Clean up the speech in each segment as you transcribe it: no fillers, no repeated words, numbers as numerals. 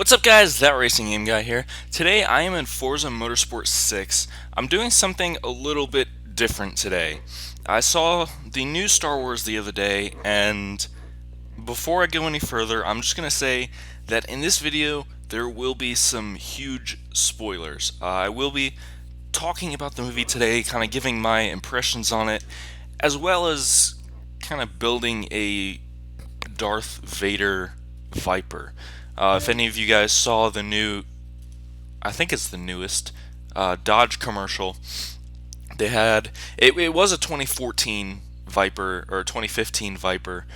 What's up guys, that Racing Game Guy here. Today I am in Forza Motorsport 6. I'm doing something a little bit different today. I saw the new Star Wars the other day, and before I go any further, I'm just going to say that in this video there will be some huge spoilers. I will be talking about the movie today, kind of giving my impressions on it, as well as kind of building a Darth Vader Viper. If any of you guys saw the new, I think it's the newest, Dodge commercial, they had, it was a 2014 Viper, or 2015 Viper,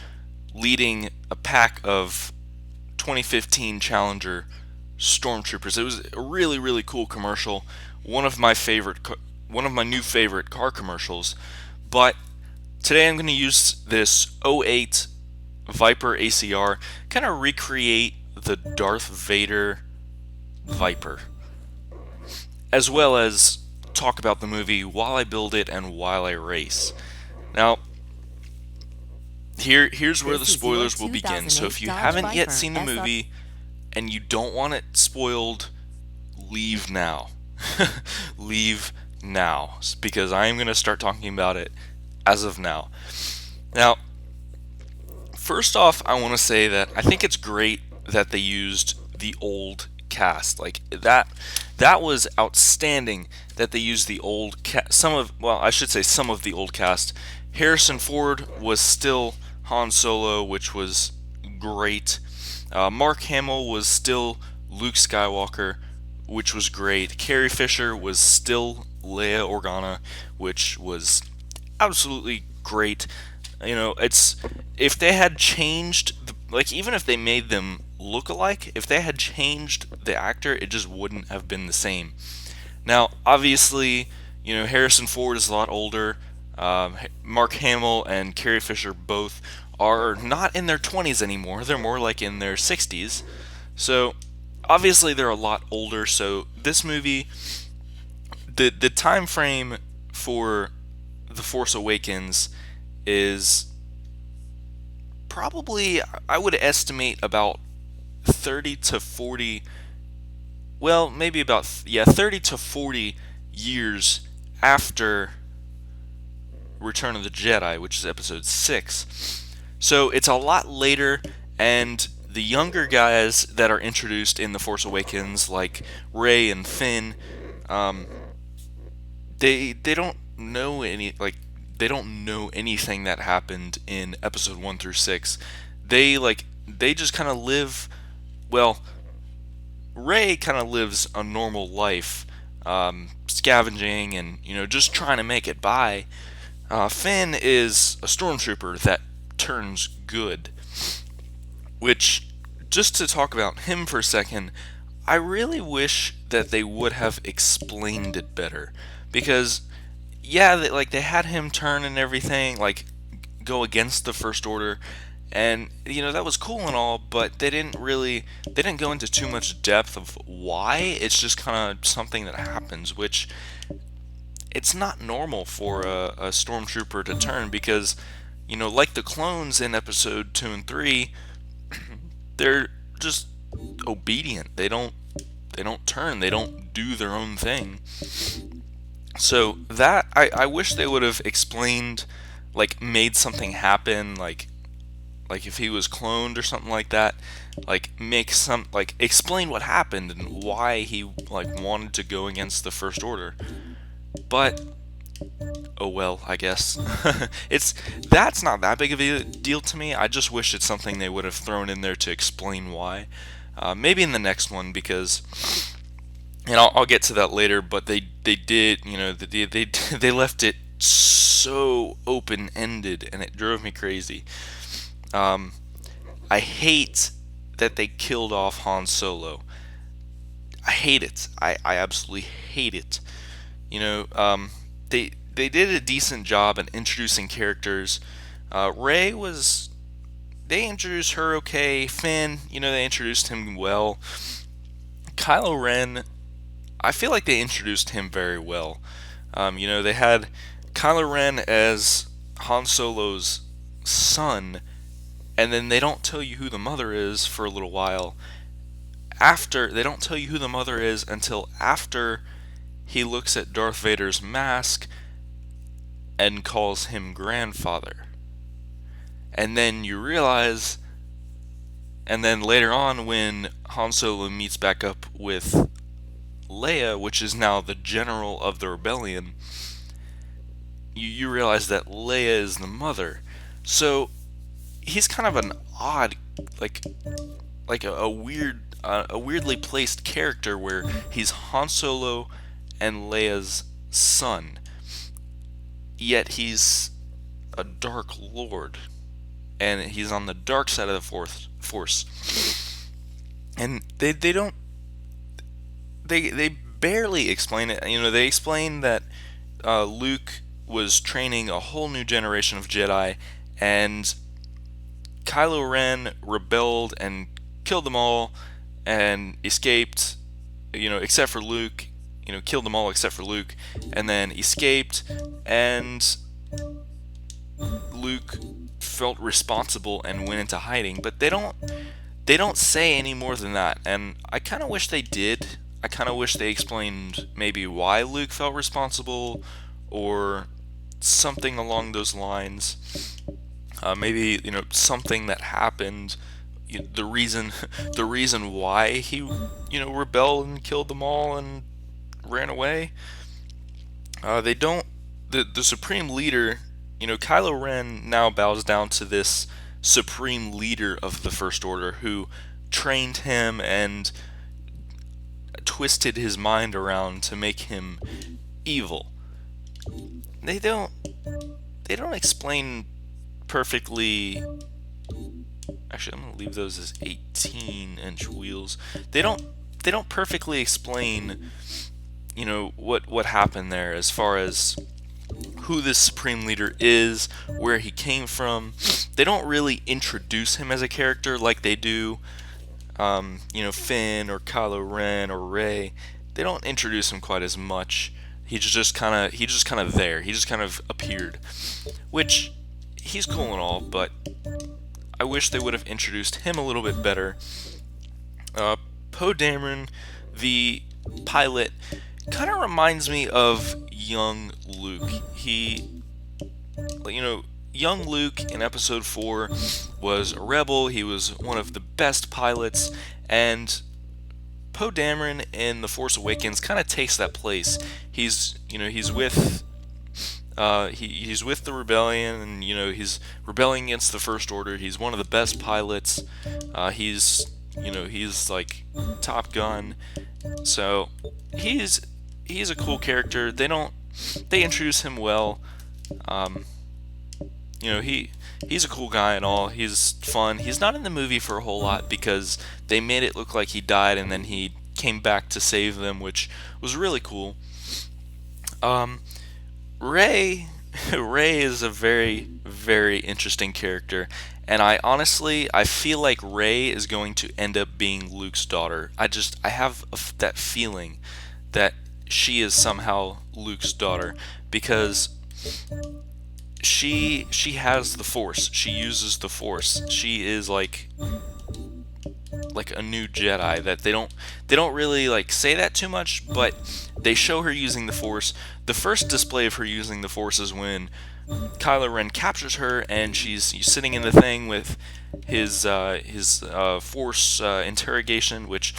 leading a pack of 2015 Challenger Stormtroopers. It was a really, really cool commercial. One of my new favorite car commercials. But today I'm going to use this '08 Viper ACR, kind of recreate the Darth Vader Viper, as well as talk about the movie while I build it and while I race. Now, here's where the spoilers will begin. So if you haven't yet seen the movie and you don't want it spoiled, leave now. Leave now, because I am going to start talking about it as of now. Now, first off, I want to say that I think it's great that they used the old cast. Like that was outstanding that they used the old cast. Some of the old cast. Harrison Ford was still Han Solo, which was great. Mark Hamill was still Luke Skywalker, which was great. Carrie Fisher was still Leia Organa, which was absolutely great. You know, it's, if they had changed, even if they made them look alike, if they had changed the actor, it just wouldn't have been the same. Now, obviously, you know, Harrison Ford is a lot older. Mark Hamill and Carrie Fisher both are not in their 20s anymore. They're more like in their 60s. So, obviously, they're a lot older. So, this movie, the time frame for The Force Awakens is probably, I would estimate, about 30 to 40, well, maybe about, 30 to 40 years after Return of the Jedi, which is episode 6. So it's a lot later, and the younger guys that are introduced in The Force Awakens, like Rey and Finn, they don't know anything that happened in episode 1 through 6. They just kind of live, well, Rey kind of lives a normal life, scavenging and, you know, just trying to make it by. Finn is a stormtrooper that turns good, which, just to talk about him for a second, I really wish that they would have explained it better, because yeah, they had him turn and everything, like go against the First Order, and you know that was cool and all, but they didn't go into too much depth of why. It's just kind of something that happens, which it's not normal for a stormtrooper to turn, because, you know, like the clones in episode 2 and 3, they're just obedient. They don't turn. They don't do their own thing. So that, I wish they would have explained, like made something happen, like if he was cloned or something like that, explain what happened and why he wanted to go against the First Order. But oh well, I guess. That's not that big of a deal to me. I just wish it's something they would have thrown in there to explain why. Maybe in the next one, because, and I'll get to that later, but they did, you know, they left it so open-ended, and it drove me crazy. I hate that they killed off Han Solo. I hate it. I absolutely hate it. You know, they did a decent job at introducing characters. Rey was, they introduced her okay. Finn, you know, they introduced him well. Kylo Ren, I feel like they introduced him very well. You know, they had Kylo Ren as Han Solo's son, and then they don't tell you who the mother is for a little while, after, they don't tell you who the mother is until after he looks at Darth Vader's mask and calls him grandfather. And then you realize, and then later on when Han Solo meets back up with Leia, which is now the general of the rebellion, you realize that Leia is the mother. So he's kind of an odd, like a weirdly placed character where he's Han Solo and Leia's son, yet he's a Dark Lord, and he's on the dark side of the Force. And they barely explain it. They explain that Luke was training a whole new generation of Jedi, and Kylo Ren rebelled and killed them all and escaped, except for Luke, killed them all except for Luke, and then escaped, and Luke felt responsible and went into hiding. But they don't say any more than that, and I kind of wish they did. I kind of wish they explained maybe why Luke felt responsible, or something along those lines. Maybe something that happened, the reason why he rebelled and killed them all and ran away. They don't. The supreme leader, Kylo Ren now bows down to this supreme leader of the First Order who trained him and twisted his mind around to make him evil. They don't explain perfectly. Actually, I'm gonna leave those as 18-inch wheels. They don't perfectly explain, what happened there as far as who this supreme leader is, where he came from. They don't really introduce him as a character like they do, Finn or Kylo Ren or Rey. They don't introduce him quite as much. He's just kind of there. He just kind of appeared, which he's cool and all, but I wish they would have introduced him a little bit better. Poe Dameron, the pilot, kind of reminds me of young Luke. Young Luke in Episode 4 was a rebel. He was one of the best pilots, and Poe Dameron in The Force Awakens kind of takes that place. He's with he's with the rebellion, and he's rebelling against the First Order. He's one of the best pilots. He's like Top Gun. So he's a cool character. They introduce him well. He's a cool guy and all. He's fun. He's not in the movie for a whole lot because they made it look like he died and then he came back to save them, which was really cool. Rey is a very, very interesting character, and I feel like Rey is going to end up being Luke's daughter. I have that feeling that she is somehow Luke's daughter, because she has the Force. She uses the Force. She is like a new Jedi. That they don't really say that too much, but they show her using the Force. The first display of her using the Force is when Kylo Ren captures her, and she's sitting in the thing with his Force interrogation, which,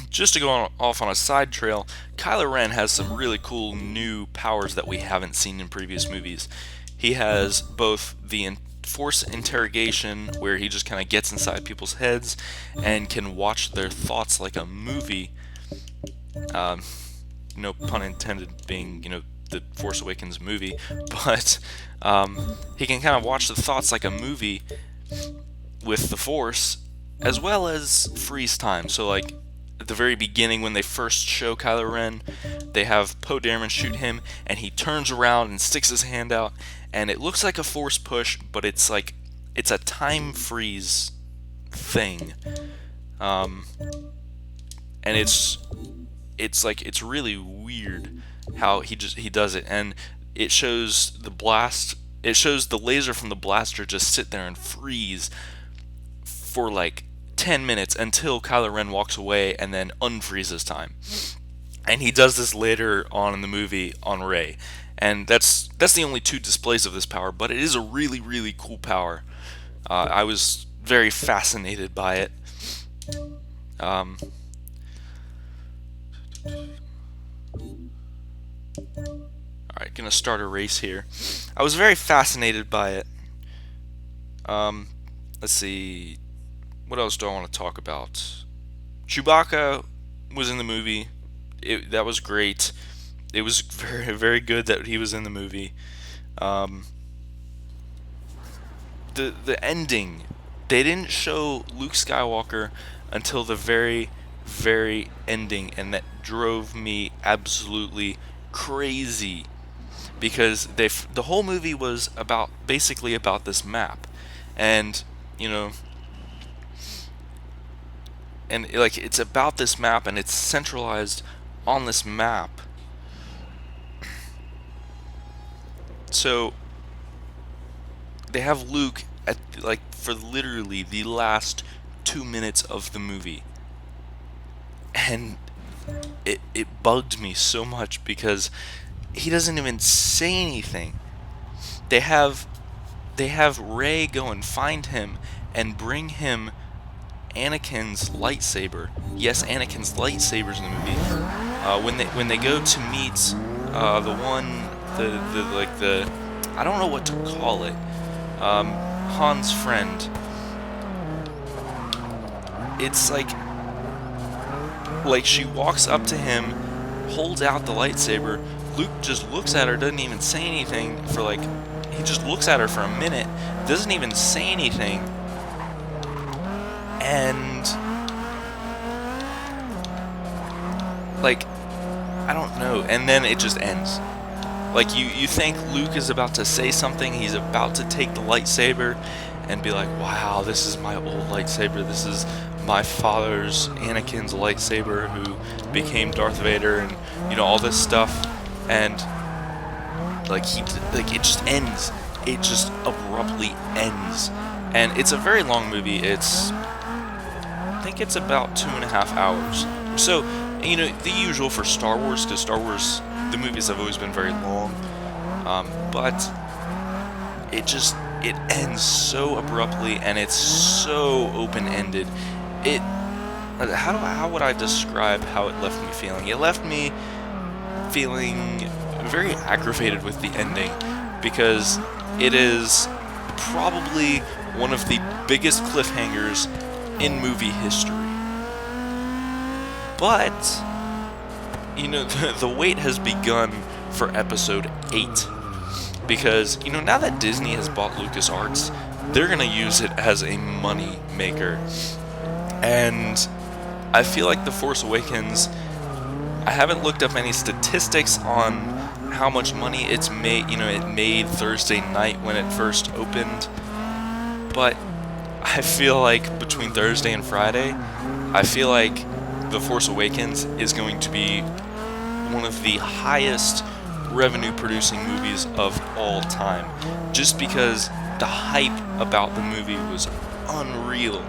just to go off on a side trail, Kylo Ren has some really cool new powers that we haven't seen in previous movies. He has both the Force interrogation, where he just kind of gets inside people's heads and can watch their thoughts like a movie. No pun intended, being the Force Awakens movie, but he can kind of watch the thoughts like a movie with the Force, as well as freeze time. So at the very beginning, when they first show Kylo Ren, they have Poe Dameron shoot him, and he turns around and sticks his hand out, and it looks like a Force push, but it's a time freeze thing, and it's really weird how he does it, and it shows the laser from the blaster just sit there and freeze for 10 minutes until Kylo Ren walks away and then unfreezes time. And he does this later on in the movie on Rey. And that's the only two displays of this power, but it is a really, really cool power. I was very fascinated by it. Alright, gonna start a race here. I was very fascinated by it. Let's see. What else do I want to talk about? Chewbacca was in the movie. That was great. It was very, very good that he was in the movie. The ending. They didn't show Luke Skywalker until the very, very ending, and that drove me absolutely crazy. Because the whole movie was basically about this map, and like it's about this map, and it's centralized on this map. So they have Luke at for literally the last 2 minutes of the movie, and it bugged me so much because he doesn't even say anything. They have Rey go and find him and bring him Anakin's lightsaber. Yes, Anakin's lightsaber's in the movie. When they go to meet the I don't know what to call it, Han's friend. It's like she walks up to him, holds out the lightsaber. Luke just looks at her, doesn't even say anything for he just looks at her for a minute, doesn't even say anything, and I don't know, and then it just ends. You think Luke is about to say something, he's about to take the lightsaber and be like, wow, this is my old lightsaber, this is my father's, Anakin's lightsaber, who became Darth Vader, and all this stuff, and it just ends. It just abruptly ends, and it's a very long movie. I think it's about 2.5 hours. So the usual for Star Wars, because Star Wars, the movies have always been very long, but it ends so abruptly, and it's so open-ended. How would I describe how it left me feeling? It left me feeling very aggravated with the ending, because it is probably one of the biggest cliffhangers in movie history. But the wait has begun for episode 8, because now that Disney has bought LucasArts, they're gonna use it as a money maker. And I feel like The Force Awakens, I haven't looked up any statistics on how much money it's made. It made Thursday night when it first opened, but I feel like between Thursday and Friday, I feel like The Force Awakens is going to be one of the highest revenue producing movies of all time, just because the hype about the movie was unreal,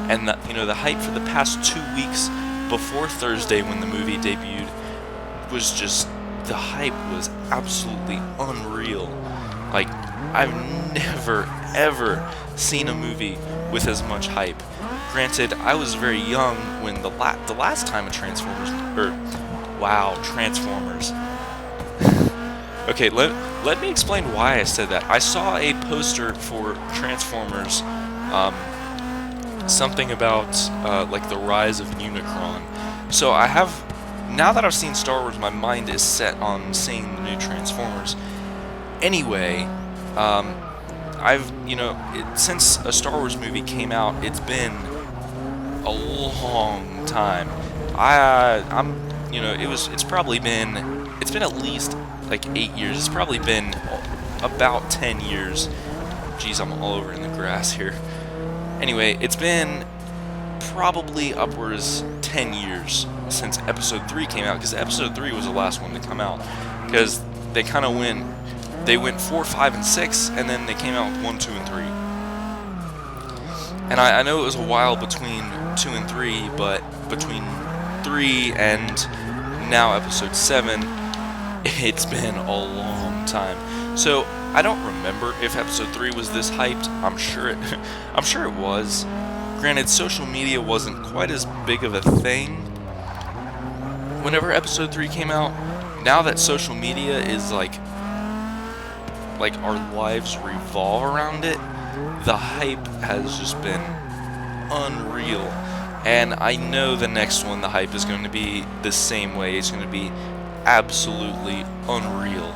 and the hype for the past 2 weeks before Thursday when the movie debuted was just, the hype was absolutely unreal. I've never ever seen a movie with as much hype. Granted, I was very young when the last time a Transformers Okay, let me explain why I said that. I saw a poster for Transformers, something about the rise of Unicron. So now that I've seen Star Wars, my mind is set on seeing the new Transformers. Anyway, since a Star Wars movie came out, it's been a long time. It's been at least 8 years. It's probably been about 10 years. Jeez, I'm all over in the grass here. Anyway, it's been probably upwards 10 years since Episode 3 came out, because Episode 3 was the last one to come out, because they kind of went 4, 5, and 6, and then they came out with 1, 2, and 3. And I know it was a while between 2 and 3, but between 3 and now episode 7, it's been a long time. So I don't remember if episode 3 was this hyped. I'm sure it was. Granted, social media wasn't quite as big of a thing whenever episode 3 came out. Now that social media is like our lives revolve around it, the hype has just been unreal. And I know the next one, the hype is going to be the same way. It's going to be absolutely unreal.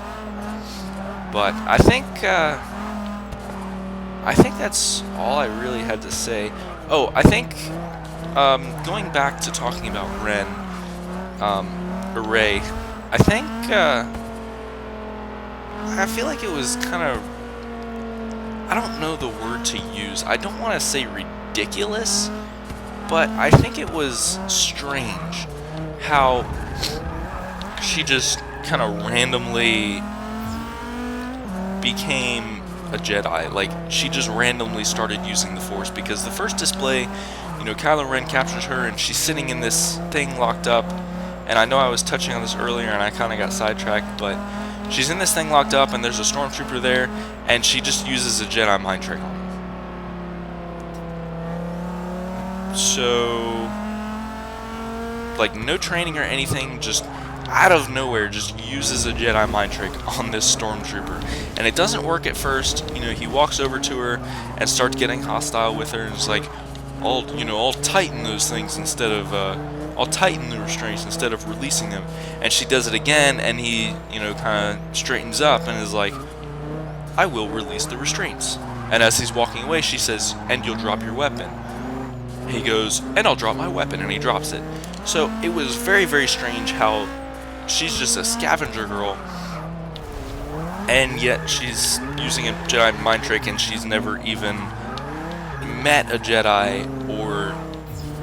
But I think that's all I really had to say. Oh, I think going back to talking about Ren, or Rey, I think I feel like it was kind of, I don't know the word to use. I don't want to say ridiculous, but I think it was strange how she just kind of randomly became a Jedi. Like, she just randomly started using the Force, because the first display, you know, Kylo Ren captures her and she's sitting in this thing locked up, and I know I was touching on this earlier and I kind of got sidetracked, but she's in this thing locked up and there's a stormtrooper there, and she just uses a Jedi mind trick on him. So, like, no training or anything, just out of nowhere, just uses a Jedi mind trick on this stormtrooper. And it doesn't work at first. You know, he walks over to her and starts getting hostile with her, and is like, I'll tighten those things instead of, I'll tighten the restraints instead of releasing them. And she does it again, and he, you know, kind of straightens up and is like, I will release the restraints. And as he's walking away, she says, and you'll drop your weapon. He goes, and I'll drop my weapon, and he drops it. So it was very, very strange how she's just a scavenger girl, and yet she's using a Jedi mind trick, and she's never even met a Jedi or,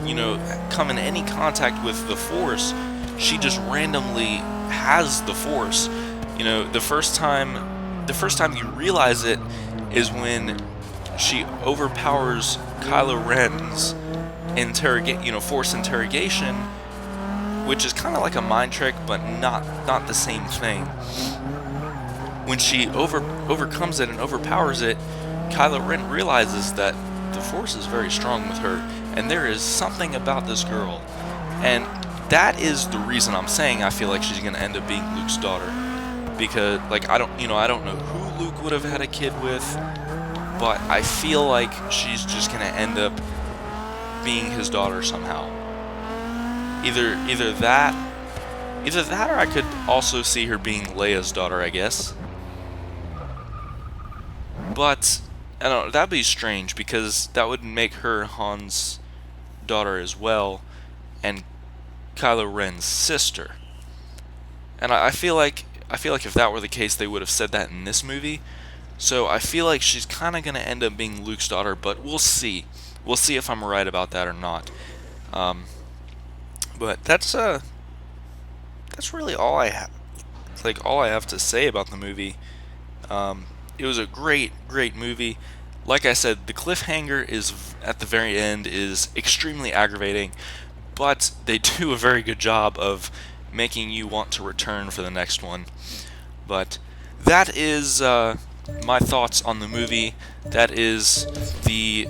you know, come in any contact with the Force. She just randomly has the Force. You know, the first time you realize it is when she overpowers Kylo Ren's Force interrogation, which is kind of like a mind trick, but not the same thing. When she overcomes it and overpowers it, Kylo Ren realizes that the Force is very strong with her, and there is something about this girl, and that is the reason I'm saying I feel like she's gonna end up being Luke's daughter. Because, like, I don't know who Luke would have had a kid with, but I feel like she's just gonna end up being his daughter somehow. Either that, or I could also see her being Leia's daughter, I guess. But I don't know, that'd be strange, because that would make her Han's daughter as well, and Kylo Ren's sister. And I feel like if that were the case, they would have said that in this movie. So I feel like she's kind of gonna end up being Luke's daughter, but we'll see. We'll see if I'm right about that or not. But that's really all I have. Like, all I have to say about the movie. It was a great movie. Like I said, the cliffhanger is at the very end is extremely aggravating, but they do a very good job of making you want to return for the next one. But that is my thoughts on the movie. That is the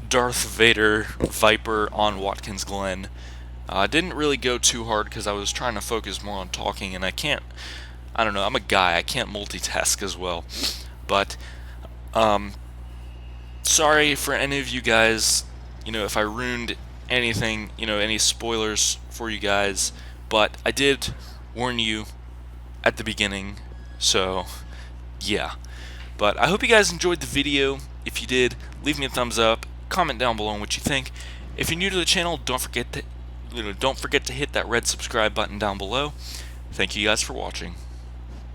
Darth Vader Viper on Watkins Glen. I didn't really go too hard because I was trying to focus more on talking, and I don't know, I'm a guy, I can't multitask as well. But, sorry for any of you guys, you know, if I ruined anything, you know, any spoilers for you guys, but I did warn you at the beginning, so, yeah. But I hope you guys enjoyed the video. If you did, leave me a thumbs up, comment down below on what you think. If you're new to the channel, don't forget to hit that red subscribe button down below. Thank you guys for watching.